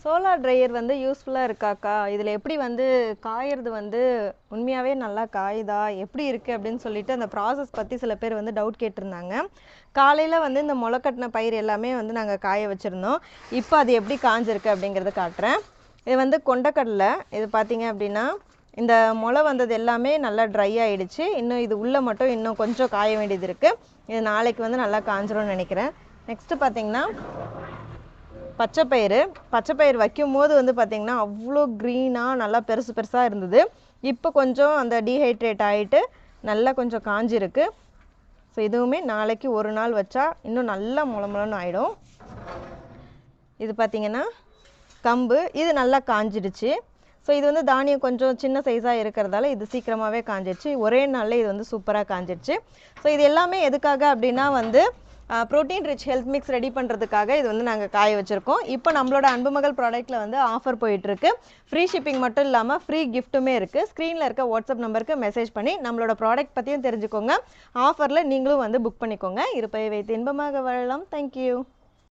Solar dryer வந்து யூஸ்ஃபுல்லாக இருக்காக்கா? இதில் எப்படி வந்து காயறது வந்து உண்மையாகவே நல்லா காயுதா, எப்படி இருக்குது அப்படின்னு சொல்லிட்டு அந்த ப்ராசஸ் பற்றி சில பேர் வந்து டவுட் கேட்டிருந்தாங்க. காலையில் வந்து இந்த முளைக்கட்டின பயிர் எல்லாமே வந்து நாங்கள் காய வச்சுருந்தோம். இப்போ அது எப்படி காஞ்சிருக்கு அப்படிங்கிறத காட்டுறேன். இது வந்து கொண்டக்கடலை. இது பார்த்தீங்க அப்படின்னா இந்த முளை வந்தது எல்லாமே நல்லா ட்ரை ஆகிடுச்சு. இன்னும் இது உள்ளே மட்டும் இன்னும் கொஞ்சம் காய வேண்டியது இருக்குது. இது நாளைக்கு வந்து நல்லா காஞ்சிரும்னு நினைக்கிறேன். நெக்ஸ்ட்டு பார்த்தீங்கன்னா பச்சைப்பயிறு வைக்கும் போது வந்து பார்த்திங்கன்னா அவ்வளோ க்ரீனாக நல்லா பெருசு பெருசாக இருந்தது. இப்போ கொஞ்சம் அந்த டீஹைட்ரேட் ஆகிட்டு நல்லா கொஞ்சம் காஞ்சிருக்கு. ஸோ இதுவுமே நாளைக்கு ஒரு நாள் வச்சா இன்னும் நல்லா முளமுளன்னு ஆகிடும். இது பார்த்திங்கன்னா கம்பு, இது நல்லா காஞ்சிடுச்சு. ஸோ இது வந்து தானியம் கொஞ்சம் சின்ன சைஸாக இருக்கிறதால இது சீக்கிரமாகவே காஞ்சிடுச்சு. ஒரே நாளில் இது வந்து சூப்பராக காஞ்சிடுச்சு. ஸோ இது எல்லாமே எதுக்காக அப்படின்னா வந்து protein rich health mix ready பண்ணுறதுக்காக இது வந்து நாங்கள் காய வச்சுருக்கோம். இப்போ நம்மளோட அன்புமகள் ப்ராடக்ட்டில் வந்து ஆஃபர் போயிட்டுருக்கு. ஃப்ரீ ஷிப்பிங் மட்டும் இல்லாமல் ஃப்ரீ கிஃப்ட்டுமே இருக்குது. ஸ்க்ரீனில் இருக்க வாட்ஸ்அப் நம்பருக்கு மெசேஜ் பண்ணி நம்மளோட ப்ராடக்ட் பற்றியும் தெரிஞ்சுக்கோங்க. ஆஃபரில் நீங்களும் வந்து புக் பண்ணிக்கோங்க. இருப்பை வைத்து இன்பமாக வாழலாம். தேங்க்யூ.